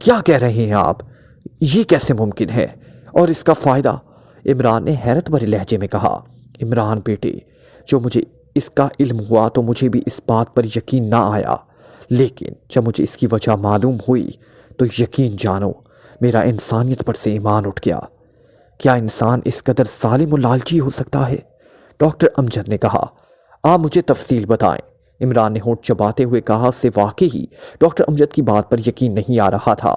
کیا کہہ رہے ہیں آپ؟ یہ کیسے ممکن ہے؟ اور اس کا فائدہ؟ عمران نے حیرت بھرے لہجے میں کہا۔ عمران بیٹے، جو مجھے اس کا علم ہوا تو مجھے بھی اس بات پر یقین نہ آیا، لیکن جب مجھے اس کی وجہ معلوم ہوئی تو یقین جانو میرا انسانیت پر سے ایمان اٹھ گیا۔ کیا انسان اس قدر ظالم و لالچی ہو سکتا ہے؟ ڈاکٹر امجد نے کہا۔ آپ مجھے تفصیل بتائیں، عمران نے ہونٹ چباتے ہوئے کہا۔ اسے واقعی ڈاکٹر امجد کی بات پر یقین نہیں آ رہا تھا۔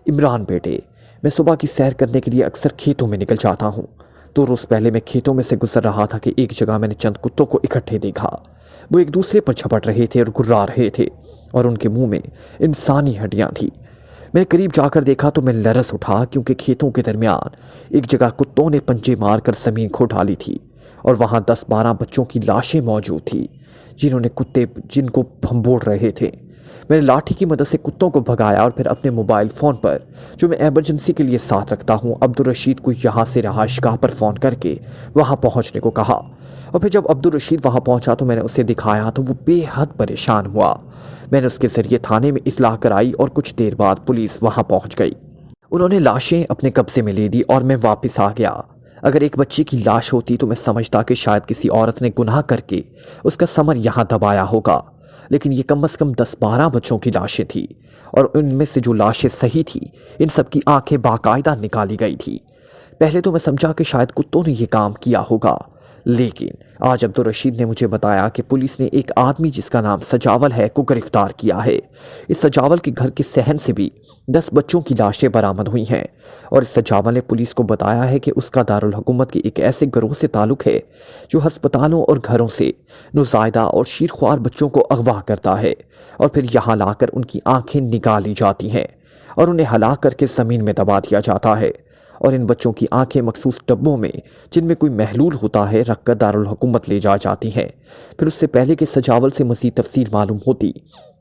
عمران بیٹے، میں صبح کی سیر کرنے کے لیے اکثر کھیتوں میں نکل جاتا ہوں۔ 2 روز پہلے میں کھیتوں میں سے گزر رہا تھا کہ ایک جگہ میں نے چند کتوں کو اکٹھے دیکھا۔ وہ ایک دوسرے پر جھپٹ رہے تھے اور گرا رہے تھے اور ان کے منہ میں انسانی ہڈیاں تھیں۔ میں قریب جا کر دیکھا تو میں لرز اٹھا، کیونکہ کھیتوں کے درمیان ایک جگہ کتوں نے پنجے مار کر زمین کھو ڈالی تھی اور وہاں 10-12 بچوں کی لاشیں موجود تھیں جن کو بھنبوڑ رہے تھے۔ میں نے لاٹھی کی مدد سے کتوں کو بھگایا اور پھر اپنے موبائل فون پر، جو میں ایمرجنسی کے لیے ساتھ رکھتا ہوں، عبدالرشید کو یہاں سے رہائش گاہ پر فون کر کے وہاں پہنچنے کو کہا۔ اور پھر جب عبدالرشید وہاں پہنچا تو میں نے اسے دکھایا تو وہ بے حد پریشان ہوا۔ میں نے اس کے ذریعے تھانے میں اطلاع کرائی اور کچھ دیر بعد پولیس وہاں پہنچ گئی۔ انہوں نے لاشیں اپنے قبضے میں لے دی اور میں واپس آ گیا۔ اگر ایک بچے کی لاش ہوتی تو میں سمجھتا کہ شاید کسی عورت نے گناہ کر کے اس کا ثمر یہاں دبایا ہوگا، لیکن یہ کم از کم 10-12 بچوں کی لاشیں تھیں، اور ان میں سے جو لاشیں صحیح تھیں ان سب کی آنکھیں باقاعدہ نکالی گئی تھی۔ پہلے تو میں سمجھا کہ شاید کتوں نے یہ کام کیا ہوگا، لیکن آج عبدالرشید نے مجھے بتایا کہ پولیس نے ایک آدمی جس کا نام سجاول ہے کو گرفتار کیا ہے۔ اس سجاول کے گھر کے صحن سے بھی 10 بچوں کی لاشیں برآمد ہوئی ہیں، اور اس سجاول نے پولیس کو بتایا ہے کہ اس کا دارالحکومت کے ایک ایسے گروہ سے تعلق ہے جو ہسپتالوں اور گھروں سے نوزائیدہ اور شیرخوار بچوں کو اغوا کرتا ہے اور پھر یہاں لا کر ان کی آنکھیں نکالی جاتی ہیں اور انہیں ہلا کر کے زمین میں دبا دیا جاتا ہے، اور ان بچوں کی آنکھیں مخصوص ڈبوں میں جن میں کوئی محلول ہوتا ہے رکھ کر دارالحکومت لے جاتی ہیں۔ پھر اس سے پہلے کہ سجاول سے مزید تفصیل معلوم ہوتی،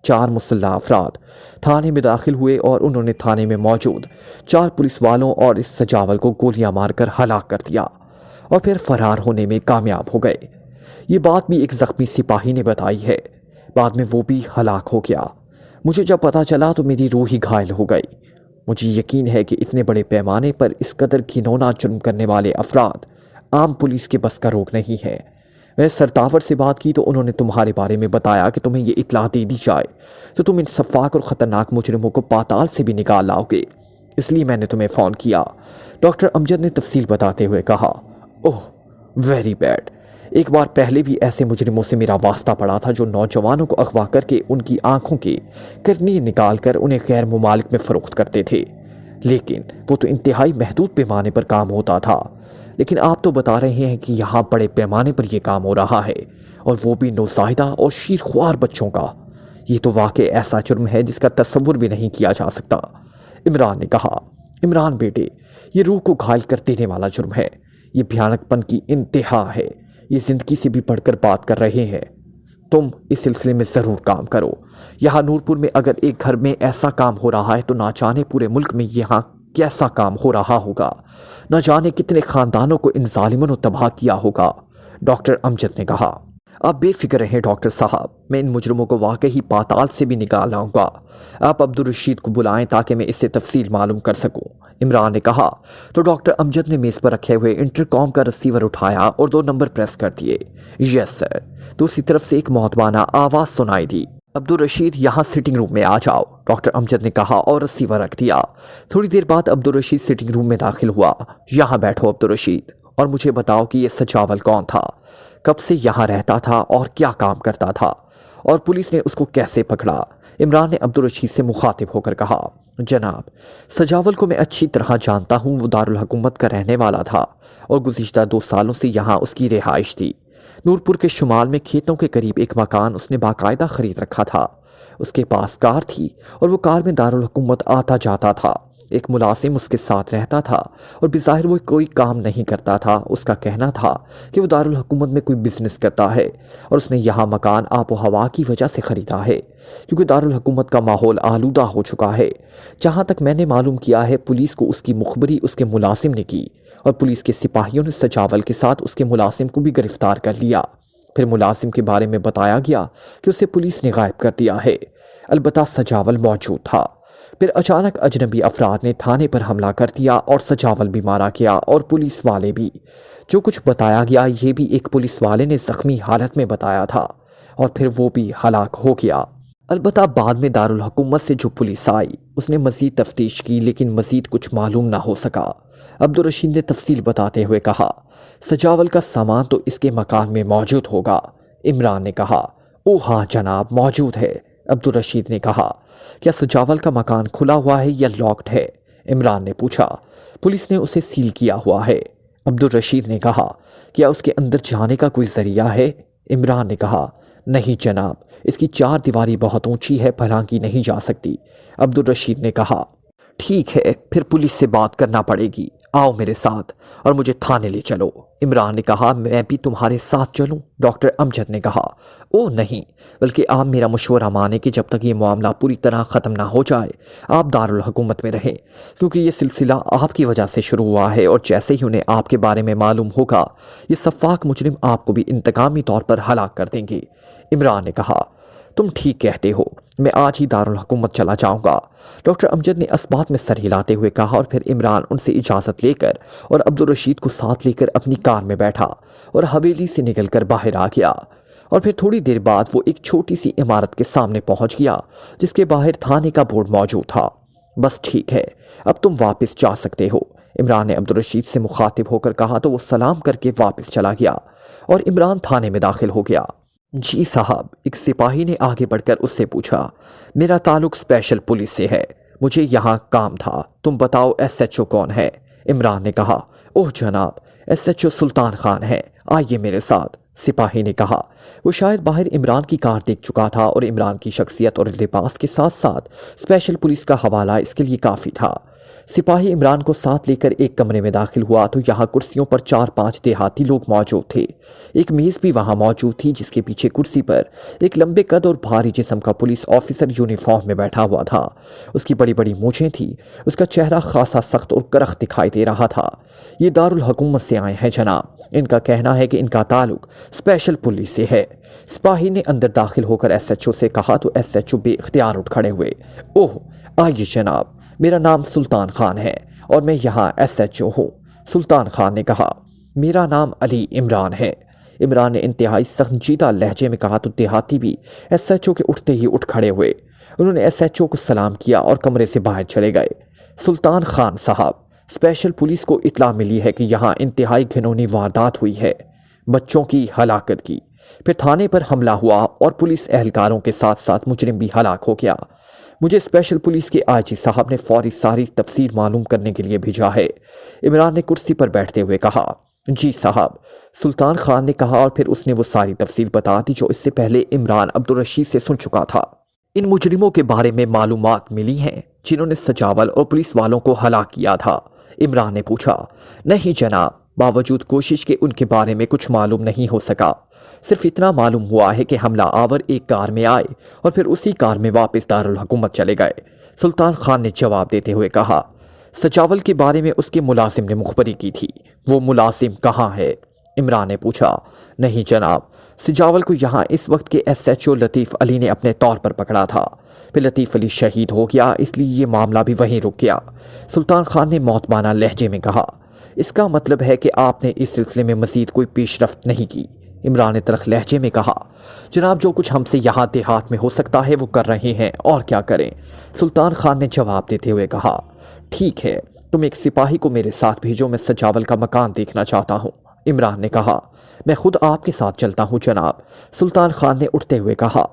4 مسلح افراد تھانے میں داخل ہوئے اور انہوں نے تھانے میں موجود 4 پولیس والوں اور اس سجاول کو گولیاں مار کر ہلاک کر دیا اور پھر فرار ہونے میں کامیاب ہو گئے۔ یہ بات بھی ایک زخمی سپاہی نے بتائی ہے۔ بعد میں وہ بھی ہلاک ہو گیا۔ مجھے جب پتہ چلا تو میری روح ہی گھائل ہو گئی۔ مجھے یقین ہے کہ اتنے بڑے پیمانے پر اس قدر گھناؤنا جرم کرنے والے افراد عام پولیس کے بس کا روگ نہیں ہے۔ میں نے سرتاور سے بات کی تو انہوں نے تمہارے بارے میں بتایا کہ تمہیں یہ اطلاع دے دی جائے تو تم ان سفاک اور خطرناک مجرموں کو پاتال سے بھی نکال لاؤ گے، اس لیے میں نے تمہیں فون کیا۔ ڈاکٹر امجد نے تفصیل بتاتے ہوئے کہا۔ اوہ ویری بیڈ، ایک بار پہلے بھی ایسے مجرموں سے میرا واسطہ پڑا تھا جو نوجوانوں کو اغوا کر کے ان کی آنکھوں کے کرنی نکال کر انہیں غیر ممالک میں فروخت کرتے تھے، لیکن وہ تو انتہائی محدود پیمانے پر کام ہوتا تھا۔ لیکن آپ تو بتا رہے ہیں کہ یہاں بڑے پیمانے پر یہ کام ہو رہا ہے، اور وہ بھی نوزائیدہ اور شیرخوار بچوں کا۔ یہ تو واقع ایسا جرم ہے جس کا تصور بھی نہیں کیا جا سکتا، عمران نے کہا۔ عمران بیٹے، یہ روح کو گھائل کر دینے والا جرم ہے، یہ بھیانک پن کی انتہا ہے، یہ زندگی سے بھی بڑھ کر بات کر رہے ہیں۔ تم اس سلسلے میں ضرور کام کرو۔ یہاں نورپور میں اگر ایک گھر میں ایسا کام ہو رہا ہے تو نہ جانے پورے ملک میں یہاں کیسا کام ہو رہا ہوگا، نہ جانے کتنے خاندانوں کو ان ظالموں نے تباہ کیا ہوگا، ڈاکٹر امجد نے کہا۔ آپ بے فکر رہیں ڈاکٹر صاحب، میں ان مجرموں کو واقعی پاتال سے بھی نکال لاؤں گا۔ آپ عبدالرشید کو بلائیں تاکہ میں اس سے تفصیل معلوم کر سکوں، عمران نے کہا۔ تو ڈاکٹر امجد نے میز پر رکھے ہوئے انٹرکام کا رسیور اٹھایا اور 2 نمبر پریس کر دیے۔ یس سر، دوسری طرف سے ایک معتبانہ آواز سنائی دی۔ عبدالرشید یہاں سٹنگ روم میں آ جاؤ، ڈاکٹر امجد نے کہا اور رسیور رکھ دیا۔ تھوڑی دیر بعد عبدالرشید سٹنگ روم میں داخل ہوا۔ یہاں بیٹھو عبدالرشید، اور مجھے بتاؤ کہ یہ سجاول کون تھا، کب سے یہاں رہتا تھا اور کیا کام کرتا تھا، اور پولیس نے اس کو کیسے پکڑا؟ عمران نے عبدالرشید سے مخاطب ہو کر کہا۔ جناب، سجاول کو میں اچھی طرح جانتا ہوں، وہ دارالحکومت کا رہنے والا تھا اور گزشتہ 2 سالوں سے یہاں اس کی رہائش تھی۔ نورپور کے شمال میں کھیتوں کے قریب ایک مکان اس نے باقاعدہ خرید رکھا تھا۔ اس کے پاس کار تھی اور وہ کار میں دارالحکومت آتا جاتا تھا۔ ایک ملازم اس کے ساتھ رہتا تھا اور بظاہر وہ کوئی کام نہیں کرتا تھا۔ اس کا کہنا تھا کہ وہ دارالحکومت میں کوئی بزنس کرتا ہے اور اس نے یہاں مکان آب و ہوا کی وجہ سے خریدا ہے، کیونکہ دارالحکومت کا ماحول آلودہ ہو چکا ہے۔ جہاں تک میں نے معلوم کیا ہے، پولیس کو اس کی مخبری اس کے ملازم نے کی اور پولیس کے سپاہیوں نے سجاول کے ساتھ اس کے ملازم کو بھی گرفتار کر لیا۔ پھر ملازم کے بارے میں بتایا گیا کہ اسے پولیس نے غائب کر دیا ہے، البتہ سجاول موجود تھا۔ پھر اچانک اجنبی افراد نے تھانے پر حملہ کر دیا اور سجاول بھی مارا گیا اور پولیس والے بھی۔ جو کچھ بتایا گیا یہ بھی ایک پولیس والے نے زخمی حالت میں بتایا تھا اور پھر وہ بھی ہلاک ہو گیا۔ البتہ بعد میں دارالحکومت سے جو پولیس آئی اس نے مزید تفتیش کی لیکن مزید کچھ معلوم نہ ہو سکا۔ عبدالرشید نے تفصیل بتاتے ہوئے کہا، سجاول کا سامان تو اس کے مکان میں موجود ہوگا۔ عمران نے کہا، او ہاں جناب موجود ہے۔ عبدالرشید نے کہا، کیا سجاول کا مکان کھلا ہوا ہے یا لاکڈ ہے؟ عمران نے پوچھا۔ پولیس نے اسے سیل کیا ہوا ہے۔ عبدالرشید نے کہا، کیا اس کے اندر جانے کا کوئی ذریعہ ہے؟ عمران نے کہا، نہیں جناب، اس کی 4 دیواری بہت اونچی ہے، پھلانگی نہیں جا سکتی۔ عبدالرشید نے کہا، ٹھیک ہے پھر پولیس سے بات کرنا پڑے گی، آؤ میرے ساتھ اور مجھے تھانے لے چلو۔ عمران نے کہا، میں بھی تمہارے ساتھ چلوں؟ ڈاکٹر امجد نے کہا، او نہیں، بلکہ آپ میرا مشورہ مانیں کہ جب تک یہ معاملہ پوری طرح ختم نہ ہو جائے آپ دارالحکومت میں رہیں، کیونکہ یہ سلسلہ آپ کی وجہ سے شروع ہوا ہے اور جیسے ہی انہیں آپ کے بارے میں معلوم ہوگا یہ سفاک مجرم آپ کو بھی انتقامی طور پر ہلاک کر دیں گے۔ عمران نے کہا، تم ٹھیک کہتے ہو، میں آج ہی دارالحکومت چلا جاؤں گا۔ ڈاکٹر امجد نے اسبات میں سر ہلاتے ہوئے کہا اور پھر عمران ان سے اجازت لے کر اور عبدالرشید کو ساتھ لے کر اپنی کار میں بیٹھا اور حویلی سے نکل کر باہر آ گیا۔ اور پھر تھوڑی دیر بعد وہ ایک چھوٹی سی عمارت کے سامنے پہنچ گیا جس کے باہر تھانے کا بورڈ موجود تھا۔ بس ٹھیک ہے، اب تم واپس جا سکتے ہو، عمران نے عبدالرشید سے مخاطب ہو کر کہا تو وہ سلام کر کے واپس چلا گیا اور عمران تھانے میں داخل ہو گیا۔ جی صاحب، ایک سپاہی نے آگے بڑھ کر اس سے پوچھا، میرا تعلق اسپیشل پولیس سے ہے، مجھے یہاں کام تھا، تم بتاؤ ایس ایچ او کون ہے؟ عمران نے کہا، اوہ جناب، ایس ایچ او سلطان خان ہے، آئیے میرے ساتھ۔ سپاہی نے کہا، وہ شاید باہر عمران کی کار دیکھ چکا تھا اور عمران کی شخصیت اور لباس کے ساتھ ساتھ اسپیشل پولیس کا حوالہ اس کے لیے کافی تھا۔ سپاہی عمران کو ساتھ لے کر ایک کمرے میں داخل ہوا تو یہاں کرسیوں پر 4-5 دیہاتی لوگ موجود تھے۔ ایک میز بھی وہاں موجود تھی جس کے پیچھے کرسی پر ایک لمبے قد اور بھاری جسم کا پولیس آفیسر یونیفارم میں بیٹھا ہوا تھا۔ اس کی بڑی بڑی مونچھیں تھیں، اس کا چہرہ خاصا سخت اور کرخت دکھائی دے رہا تھا۔ یہ دارالحکومت سے آئے ہیں جناب، ان کا کہنا ہے کہ ان کا تعلق اسپیشل پولیس سے ہے۔ سپاہی نے اندر داخل ہو کر ایس ایچ او سے کہا تو ایس ایچ او بے اختیار اٹھ کھڑے ہوئے۔ اوہ آئیے جناب، میرا نام سلطان خان ہے اور میں یہاں ایس ایچ او ہوں۔ سلطان خان نے کہا، میرا نام علی عمران ہے۔ عمران نے انتہائی سنجیدہ لہجے میں کہا تو دیہاتی بھی ایس ایچ او کے اٹھتے ہی اٹھ کھڑے ہوئے۔ انہوں نے ایس ایچ او کو سلام کیا اور کمرے سے باہر چلے گئے۔ سلطان خان صاحب، اسپیشل پولیس کو اطلاع ملی ہے کہ یہاں انتہائی گھنونی واردات ہوئی ہے، بچوں کی ہلاکت کی۔ پھر تھانے پر حملہ ہوا اور پولیس اہلکاروں کے ساتھ ساتھ مجرم بھی ہلاک ہو گیا۔ مجھے اسپیشل پولیس کے آئی جی صاحب نے فوری ساری تفصیل معلوم کرنے کے لیے بھیجا ہے۔ عمران نے کرسی پر بیٹھتے ہوئے کہا، جی صاحب۔ سلطان خان نے کہا اور پھر اس نے وہ ساری تفصیل بتا دی جو اس سے پہلے عمران عبدالرشید سے سن چکا تھا۔ ان مجرموں کے بارے میں معلومات ملی ہیں جنہوں نے سجاول اور پولیس والوں کو ہلاک کیا تھا؟ عمران نے پوچھا۔ نہیں جناب، باوجود کوشش کے ان کے بارے میں کچھ معلوم نہیں ہو سکا، صرف اتنا معلوم ہوا ہے کہ حملہ آور ایک کار میں آئے اور پھر اسی کار میں واپس دارالحکومت چلے گئے۔ سلطان خان نے جواب دیتے ہوئے کہا، سجاول کے بارے میں اس کے ملازم نے مخبری کی تھی، وہ ملازم کہاں ہے؟ عمران نے پوچھا۔ نہیں جناب، سجاول کو یہاں اس وقت کے ایس ایچ او لطیف علی نے اپنے طور پر پکڑا تھا، پھر لطیف علی شہید ہو گیا، اس لیے یہ معاملہ بھی وہیں رک گیا۔ سلطان خان نے موتبانہ لہجے میں کہا، اس کا مطلب ہے کہ آپ نے اس سلسلے میں مزید کوئی پیش رفت نہیں کی؟ عمران نے تلخ لہجے میں کہا، جناب جو کچھ ہم سے یہاں دیہات میں ہو سکتا ہے وہ کر رہے ہیں، اور کیا کریں؟ سلطان خان نے جواب دیتے ہوئے کہا، ٹھیک ہے، تم ایک سپاہی کو میرے ساتھ بھیجو، میں سجاول کا مکان دیکھنا چاہتا ہوں۔ عمران نے کہا، میں خود آپ کے ساتھ چلتا ہوں جناب۔ سلطان خان نے اٹھتے ہوئے کہا،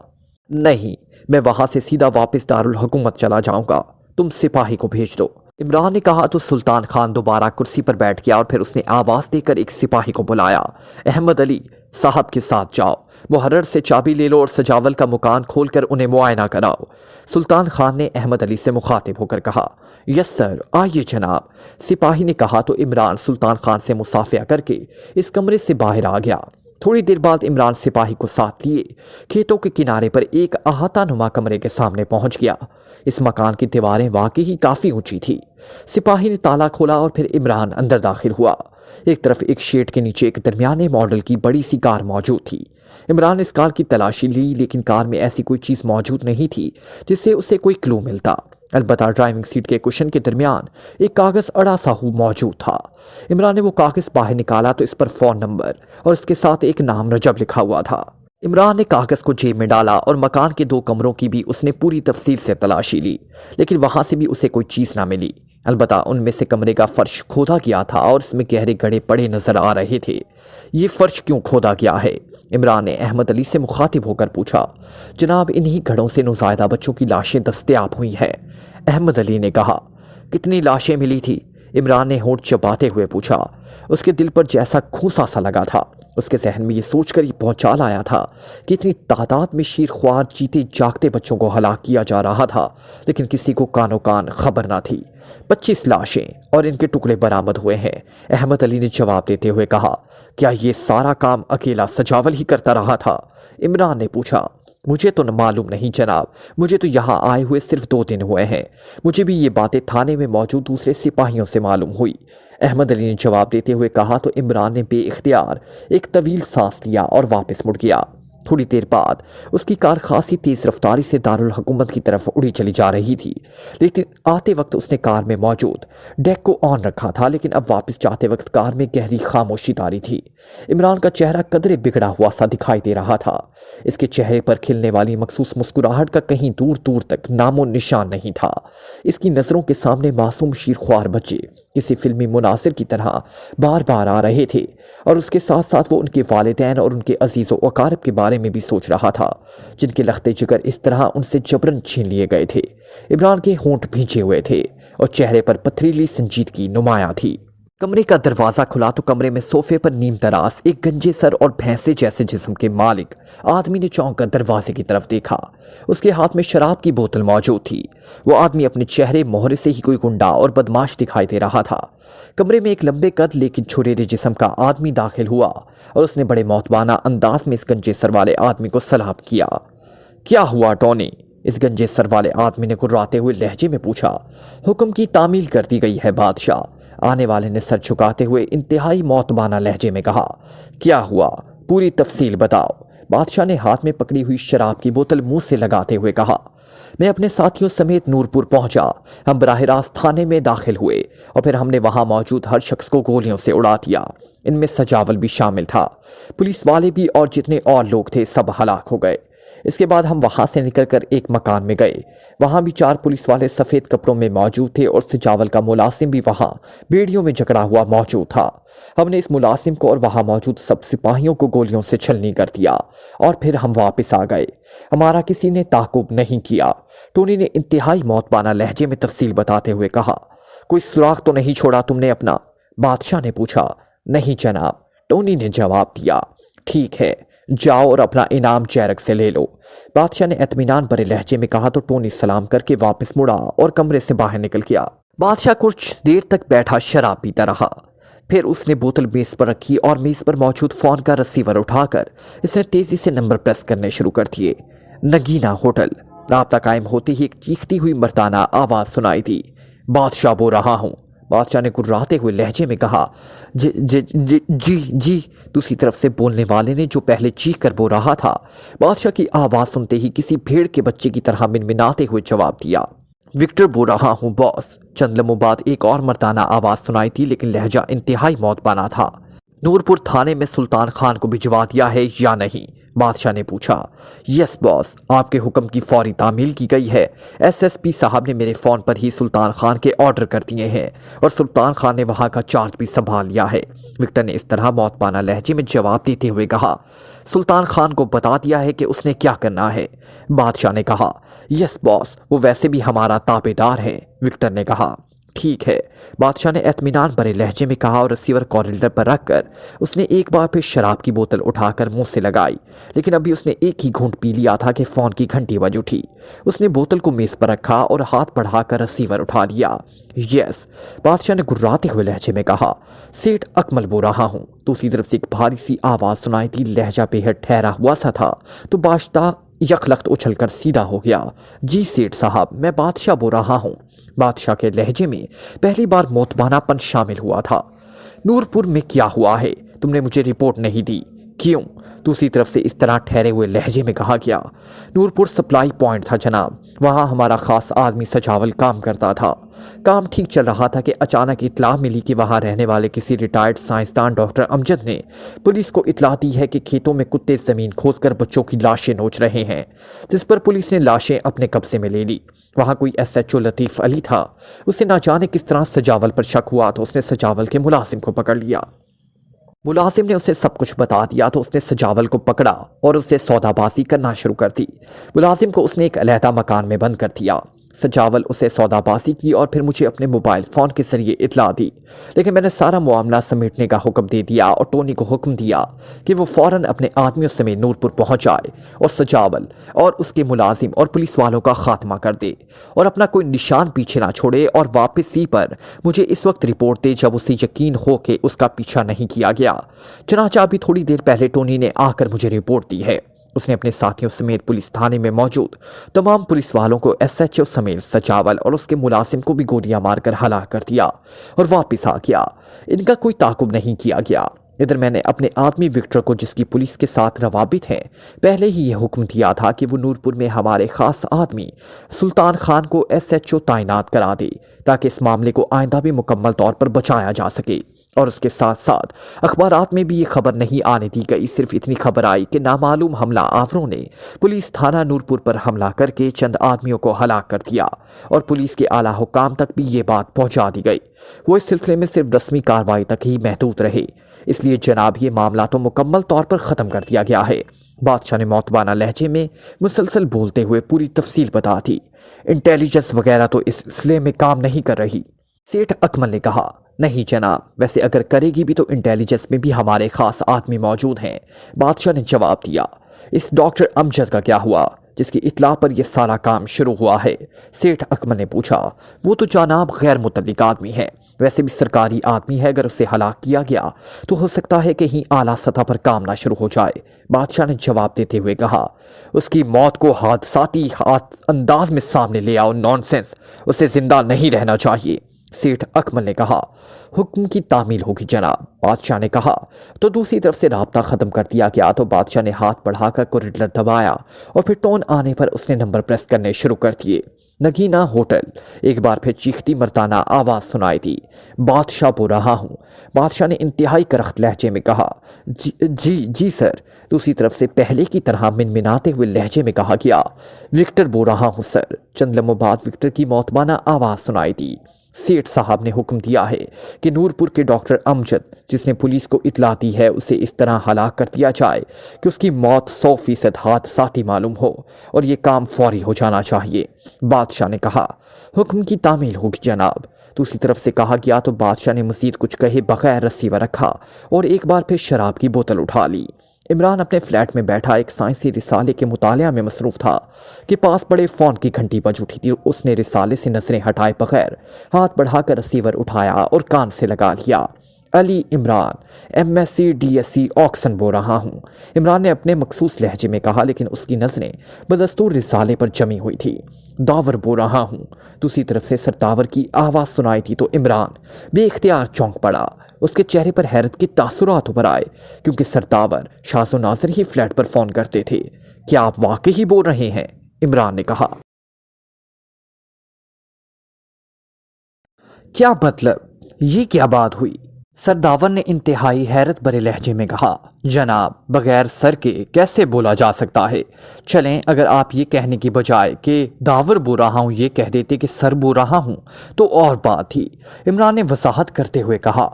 نہیں، میں وہاں سے سیدھا واپس دارالحکومت چلا جاؤں گا، تم سپاہی کو بھیج دو۔ عمران نے کہا تو سلطان خان دوبارہ کرسی پر بیٹھ گیا اور پھر اس نے آواز دے کر ایک سپاہی کو بلایا، احمد علی صاحب کے ساتھ جاؤ، محرر سے چابی لے لو اور سجاول کا مکان کھول کر انہیں معائنہ کراؤ۔ سلطان خان نے احمد علی سے مخاطب ہو کر کہا، یس سر، آئیے جناب۔ سپاہی نے کہا تو عمران سلطان خان سے مصافحہ کر کے اس کمرے سے باہر آ گیا۔ تھوڑی دیر بعد عمران سپاہی کو ساتھ لیے کھیتوں کے کنارے پر ایک احاطہ نما کمرے کے سامنے پہنچ گیا۔ اس مکان کی دیواریں واقعی کافی اونچی تھی۔ سپاہی نے تالا کھولا اور پھر عمران اندر داخل ہوا۔ ایک طرف ایک شیڈ کے نیچے ایک درمیانے ماڈل کی بڑی سی کار موجود تھی۔ عمران نے اس کار کی تلاشی لی لیکن کار میں ایسی کوئی چیز موجود نہیں تھی جس سے اسے کوئی کلو ملتا۔ البتہ ڈرائیونگ سیٹ کے کشن کے درمیان ایک کاغذ اڑا سا موجود تھا۔ عمران نے وہ کاغذ باہر نکالا تو اس پر فون نمبر اور اس کے ساتھ ایک نام رجب لکھا ہوا تھا۔ عمران نے کاغذ کو جیب میں ڈالا اور مکان کے 2 کمروں کی بھی اس نے پوری تفصیل سے تلاشی لی، لیکن وہاں سے بھی اسے کوئی چیز نہ ملی۔ البتہ ان میں سے کمرے کا فرش کھودا گیا تھا اور اس میں گہرے گڑھے پڑے نظر آ رہے تھے۔ یہ فرش کیوں کھودا گیا ہے؟ عمران نے احمد علی سے مخاطب ہو کر پوچھا۔ جناب، انہی گھڑوں سے نوزائیدہ بچوں کی لاشیں دستیاب ہوئی ہیں، احمد علی نے کہا۔ کتنی لاشیں ملی تھی؟ عمران نے ہونٹ چباتے ہوئے پوچھا۔ اس کے دل پر جیسا کھوسا سا لگا تھا۔ اس کے ذہن میں یہ سوچ کر ہی پہنچال آیا تھا کہ اتنی تعداد میں شیرخوار جیتے جاگتے بچوں کو ہلاک کیا جا رہا تھا، لیکن کسی کو کانو کان خبر نہ تھی۔ 25 لاشیں اور ان کے ٹکڑے برآمد ہوئے ہیں، احمد علی نے جواب دیتے ہوئے کہا۔ کیا یہ سارا کام اکیلا سجاول ہی کرتا رہا تھا؟ عمران نے پوچھا۔ مجھے تو معلوم نہیں جناب، مجھے تو یہاں آئے ہوئے صرف 2 دن ہوئے ہیں۔ مجھے بھی یہ باتیں تھانے میں موجود دوسرے سپاہیوں سے معلوم ہوئی، احمد علی نے جواب دیتے ہوئے کہا تو عمران نے بے اختیار ایک طویل سانس لیا اور واپس مڑ گیا۔ تھوڑی دیر بعد اس کی کار خاصی تیز رفتاری سے دارالحکومت کی طرف اڑی چلی جا رہی تھی، لیکن آتے وقت اس نے کار میں موجود ڈیک کو آن رکھا تھا، لیکن اب واپس جاتے وقت کار میں گہری خاموشی طاری تھی۔ عمران کا چہرہ قدرے بگڑا ہوا سا دکھائی دے رہا تھا۔ اس کے چہرے پر کھلنے والی مخصوص مسکراہٹ کا کہیں دور دور تک نام و نشان نہیں تھا۔ اس کی نظروں کے سامنے معصوم شیرخوار بچے کسی فلمی مناظر کی طرح بار بار آ رہے تھے، اور اس کے ساتھ ساتھ وہ ان کے والدین اور ان کے عزیز و اقارب کے بارے میں بھی سوچ رہا تھا، جن کے لختے جگر اس طرح ان سے جبرن چھین لیے گئے تھے۔ عمران کے ہونٹ بھیجے ہوئے تھے اور چہرے پر پتھریلی سنجیدگی نمایاں تھی۔ کمرے کا دروازہ کھلا تو کمرے میں صوفے پر نیم دراز ایک گنجے سر اور بھینسے جیسے جسم کے مالک آدمی نے چونک کر دروازے کی طرف دیکھا۔ اس کے ہاتھ میں شراب کی بوتل موجود تھی۔ وہ آدمی اپنے چہرے مہرے سے ہی کوئی گنڈا اور بدماش دکھائی دے رہا تھا۔ کمرے میں ایک لمبے قد لیکن چھریرے جسم کا آدمی داخل ہوا اور اس نے بڑے معتبانہ انداز میں اس گنجے سر والے آدمی کو سلام کیا۔ کیا ہوا ٹونی؟ اس گنجے سر والے آدمی نے گراتے ہوئے لہجے میں پوچھا۔ حکم کی تعمیل کر دی گئی ہے بادشاہ، آنے والے نے سر جھکاتے ہوئے انتہائی معتبانہ لہجے میں کہا۔ کیا ہوا؟ پوری تفصیل بتاؤ، بادشاہ نے ہاتھ میں پکڑی ہوئی شراب کی بوتل منہ سے لگاتے ہوئے کہا۔ میں اپنے ساتھیوں سمیت نورپور پہنچا۔ ہم براہ راست تھانے میں داخل ہوئے اور پھر ہم نے وہاں موجود ہر شخص کو گولیوں سے اڑا دیا۔ ان میں سجاول بھی شامل تھا، پولیس والے بھی، اور جتنے اور لوگ تھے سب ہلاک ہو گئے۔ اس کے بعد ہم وہاں سے نکل کر ایک مکان میں گئے، وہاں بھی 4 پولیس والے سفید کپڑوں میں موجود تھے اور سجاول کا ملازم بھی وہاں بیڑیوں میں جکڑا ہوا موجود تھا۔ ہم نے اس ملازم کو اور وہاں موجود سب سپاہیوں کو گولیوں سے چھلنی کر دیا اور پھر ہم واپس آ گئے۔ ہمارا کسی نے تعاقب نہیں کیا، ٹونی نے انتہائی معتبانہ لہجے میں تفصیل بتاتے ہوئے کہا۔ کوئی سراغ تو نہیں چھوڑا تم نے اپنا؟ بادشاہ نے پوچھا۔ نہیں جناب، ٹونی نے جواب دیا۔ ٹھیک ہے، جاؤ اور اپنا انعام چیرک سے لے لو، بادشاہ نے اطمینان بھرے لہجے میں کہا تو ٹونی سلام کر کے واپس مڑا اور کمرے سے باہر نکل گیا۔ بادشاہ کچھ دیر تک بیٹھا شراب پیتا رہا، پھر اس نے بوتل میز پر رکھی اور میز پر موجود فون کا رسیور اٹھا کر اس نے تیزی سے نمبر پریس کرنے شروع کر دیے۔ نگینا ہوٹل۔ رابطہ قائم ہوتے ہی ایک چیختی ہوئی مردانہ آواز سنائی دی۔ بادشاہ بول رہا ہوں، بادشاہ نے گراتے ہوئے لہجے میں کہا۔ جی دوسری طرف سے بولنے والے نے، جو پہلے چیخ کر بول رہا تھا، بادشاہ کی آواز سنتے ہی کسی بھیڑ کے بچے کی طرح منمناتے ہوئے جواب دیا۔ وکٹر بول رہا ہوں باس۔ چند لمحوں بعد ایک اور مردانہ آواز سنائی تھی، لیکن لہجہ انتہائی معتبانہ تھا۔ نورپور تھانے میں سلطان خان کو بھجوا دیا ہے یا نہیں؟ بادشاہ نے پوچھا۔ یس باس، آپ کے حکم کی فوری تعمیل کی گئی ہے۔ ایس ایس پی صاحب نے میرے فون پر ہی سلطان خان کے آرڈر کر دیے ہیں اور سلطان خان نے وہاں کا چارج بھی سنبھال لیا ہے، وکٹر نے اس طرح معتبانہ لہجے میں جواب دیتے ہوئے کہا۔ سلطان خان کو بتا دیا ہے کہ اس نے کیا کرنا ہے؟ بادشاہ نے کہا۔ یس باس، وہ ویسے بھی ہمارا تابع دار ہے، وکٹر نے کہا۔ ٹھیک ہے، بادشاہ نے اطمینان بھرے لہجے میں کہا اور ریسیور کوریڈور پر رکھ کر اس نے ایک بار پھر شراب کی بوتل اٹھا کر منہ سے لگائی، لیکن ابھی اس نے ایک ہی گھونٹ پی لیا تھا کہ فون کی گھنٹی بج اٹھی۔ اس نے بوتل کو میز پر رکھا اور ہاتھ بڑھا کر ریسیور اٹھا لیا۔ یس، بادشاہ نے گراتے ہوئے لہجے میں کہا۔ سیٹ اکمل بول رہا ہوں۔ دوسری طرف سے ایک بھاری سی آواز سنائی تھی، لہجہ بے حد ٹھہرا ہوا سا تھا تو بادشاہ یکلخت اچھل کر سیدھا ہو گیا۔ جی سیٹ صاحب، میں بادشاہ بول رہا ہوں۔ بادشاہ کے لہجے میں پہلی بار معتبانہ پن شامل ہوا تھا۔ نورپور میں کیا ہوا ہے؟ تم نے مجھے رپورٹ نہیں دی، کیوں؟ دوسری طرف سے اس طرح ٹھہرے ہوئے لہجے میں کہا گیا۔ نورپور سپلائی پوائنٹ تھا جناب، وہاں ہمارا خاص آدمی سجاول کام کرتا تھا۔ کام ٹھیک چل رہا تھا کہ اچانک اطلاع ملی کہ وہاں رہنے والے کسی ریٹائرڈ سائنسدان ڈاکٹر امجد نے پولیس کو اطلاع دی ہے کہ کھیتوں میں کتے زمین کھود کر بچوں کی لاشیں نوچ رہے ہیں، جس پر پولیس نے لاشیں اپنے قبضے میں لے لی۔ وہاں کوئی SHO لطیف علی تھا، اسے نہ جانے کس طرح سجاول پر شک ہوا تو اس نے سجاول کے ملازم کو پکڑ لیا۔ ملازم نے اسے سب کچھ بتا دیا تو اس نے سجاول کو پکڑا اور اسے سودا بازی کرنا شروع کر دی۔ ملازم کو اس نے ایک علیحدہ مکان میں بند کر دیا۔ سجاول اسے سودا بازی کی اور پھر مجھے اپنے موبائل فون کے ذریعے اطلاع دی، لیکن میں نے سارا معاملہ سمیٹنے کا حکم دے دیا اور ٹونی کو حکم دیا کہ وہ فوراً اپنے آدمیوں سمیت نورپور پہنچ جائے اور سجاول اور اس کے ملازم اور پولیس والوں کا خاتمہ کر دے اور اپنا کوئی نشان پیچھے نہ چھوڑے، اور واپسی پر مجھے اس وقت رپورٹ دے جب اسے یقین ہو کہ اس کا پیچھا نہیں کیا گیا۔ چنانچہ ابھی تھوڑی دیر پہلے ٹونی نے آ کر مجھے رپورٹ دی ہے۔ اس نے اپنے ساتھیوں سمیت پولیس تھانے میں موجود تمام پولیس والوں کو SHO سمیت سجاول اور اس کے ملازم کو بھی گولیاں مار کر ہلاک کر دیا اور واپس آ گیا۔ ان کا کوئی تعاقب نہیں کیا گیا۔ ادھر میں نے اپنے آدمی وکٹر کو، جس کی پولیس کے ساتھ روابط ہیں، پہلے ہی یہ حکم دیا تھا کہ وہ نورپور میں ہمارے خاص آدمی سلطان خان کو SHO تعینات کرا دے تاکہ اس معاملے کو آئندہ بھی مکمل طور پر بچایا جا سکے۔ اور اس کے ساتھ ساتھ اخبارات میں بھی یہ خبر نہیں آنے دی گئی، صرف اتنی خبر آئی کہ نامعلوم حملہ آوروں نے پولیس تھانہ نورپور پر حملہ کر کے چند آدمیوں کو ہلاک کر دیا، اور پولیس کے اعلیٰ حکام تک بھی یہ بات پہنچا دی گئی۔ وہ اس سلسلے میں صرف رسمی کارروائی تک ہی محدود رہے، اس لیے جناب یہ معاملہ تو مکمل طور پر ختم کر دیا گیا ہے۔ بادشاہ نے موتبانہ لہجے میں مسلسل بولتے ہوئے پوری تفصیل بتا دی۔ انٹیلیجنس وغیرہ تو اس سلسلے میں کام نہیں کر رہی، سیٹھ اکمل نے کہا۔ نہیں جناب، ویسے اگر کرے گی بھی تو انٹیلیجنس میں بھی ہمارے خاص آدمی موجود ہیں، بادشاہ نے جواب دیا۔ اس ڈاکٹر امجد کا کیا ہوا جس کی اطلاع پر یہ سارا کام شروع ہوا ہے؟ سیٹھ اکمل نے پوچھا۔ وہ تو جناب غیر متعلق آدمی ہے، ویسے بھی سرکاری آدمی ہے، اگر اسے ہلاک کیا گیا تو ہو سکتا ہے کہیں اعلیٰ سطح پر کام نہ شروع ہو جائے، بادشاہ نے جواب دیتے ہوئے کہا۔ اس کی موت کو حادثاتی انداز میں سامنے لے آؤ، نان سینس، اسے زندہ نہیں رہنا چاہیے، سیٹھ اکمل نے کہا۔ حکم کی تعمیل ہوگی جناب، بادشاہ نے کہا۔ تو دوسری طرف سے رابطہ ختم کر دیا گیا تو بادشاہ نے ہاتھ بڑھا کر کوریڈور دبایا اور پھر ٹون آنے پر اس نے نمبر پریس کرنے شروع کر دیے۔ نگینہ ہوٹل، ایک بار پھر چیختی مردانہ آواز سنائی دی۔ بادشاہ بول رہا ہوں، بادشاہ نے انتہائی کرخت لہجے میں کہا۔ جی سر، دوسری طرف سے پہلے کی طرح منمناتے ہوئے لہجے میں کہا گیا۔ وکٹر بول رہا ہوں سر۔ چند لمحوں بعد وکٹر کی موتبانہ آواز سنائی دی۔ سیٹھ صاحب نے حکم دیا ہے کہ نورپور کے ڈاکٹر امجد، جس نے پولیس کو اطلاع دی ہے، اسے اس طرح ہلاک کر دیا جائے کہ اس کی موت 100% حادثاتی معلوم ہو، اور یہ کام فوری ہو جانا چاہیے، بادشاہ نے کہا۔ حکم کی تعمیل ہوگی جناب، دوسری طرف سے کہا گیا تو بادشاہ نے مزید کچھ کہے بغیر رسیور رکھا اور ایک بار پھر شراب کی بوتل اٹھا لی۔ عمران اپنے فلیٹ میں بیٹھا ایک سائنسی رسالے کے مطالعہ میں مصروف تھا کہ پاس پڑے فون کی گھنٹی بج اٹھی تھی۔ اس نے رسالے سے نظریں ہٹائے بغیر ہاتھ بڑھا کر رسیور اٹھایا اور کان سے لگا لیا۔ علی عمران، MSc DSc آکسن بول رہا ہوں، عمران نے اپنے مخصوص لہجے میں کہا، لیکن اس کی نظریں بدستور رسالے پر جمی ہوئی تھی۔ داور بول رہا ہوں، دوسری طرف سے سرداور کی آواز سنائی تھی تو عمران بے اختیار چونک پڑا۔ اس کے چہرے پر حیرت کے تاثرات ابھر آئے، کیونکہ سرداور شاز و ناظر ہی فلیٹ پر فون کرتے تھے۔ کیا آپ واقعی بول رہے ہیں؟ عمران نے کہا۔ کیا مطلب؟ یہ کیا بات ہوئی؟ سرداور نے انتہائی حیرت بھرے لہجے میں کہا۔ جناب، بغیر سر کے کیسے بولا جا سکتا ہے؟ چلیں، اگر آپ یہ کہنے کی بجائے کہ داور بول رہا ہوں یہ کہہ دیتے کہ سر بول رہا ہوں تو اور بات تھی، عمران نے وضاحت کرتے ہوئے کہا۔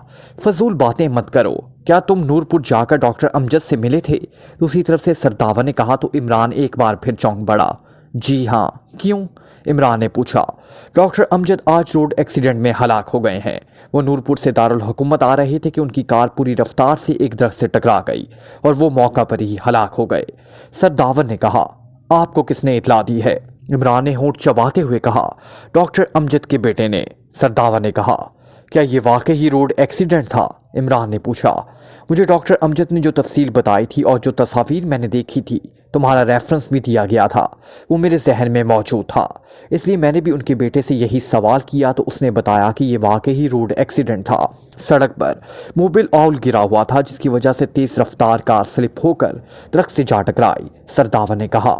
فضول باتیں مت کرو، کیا تم نورپور جا کر ڈاکٹر امجد سے ملے تھے؟ دوسری طرف سے سرداور نے کہا تو عمران ایک بار پھر چونک پڑا۔ جی ہاں، کیوں؟ عمران نے پوچھا۔ ڈاکٹر امجد آج روڈ ایکسیڈنٹ میں ہلاک ہو گئے ہیں۔ وہ نورپور سے دارالحکومت آ رہے تھے کہ ان کی کار پوری رفتار سے ایک درخت سے ٹکرا گئی اور وہ موقع پر ہی ہلاک ہو گئے، سرداور نے کہا۔ آپ کو کس نے اطلاع دی ہے؟ عمران نے ہونٹ چباتے ہوئے کہا۔ ڈاکٹر امجد کے بیٹے نے، سرداور نے کہا۔ کیا یہ واقعی روڈ ایکسیڈنٹ تھا؟ عمران نے پوچھا۔ مجھے ڈاکٹر امجد نے جو تفصیل بتائی تھی اور جو تصاویر میں نے دیکھی تھی، تمہارا ریفرنس بھی دیا گیا تھا، وہ میرے ذہن میں موجود تھا، اس لیے میں نے بھی ان کے بیٹے سے یہی سوال کیا تو اس نے بتایا کہ یہ واقعی روڈ ایکسیڈنٹ تھا۔ سڑک پر موبل آؤل گرا ہوا تھا جس کی وجہ سے تیز رفتار کار سلپ ہو کر درخت سے جا ٹکرائی، سرداور نے کہا۔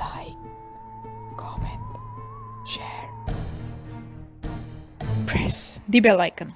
Like, comment, share, press the bell icon.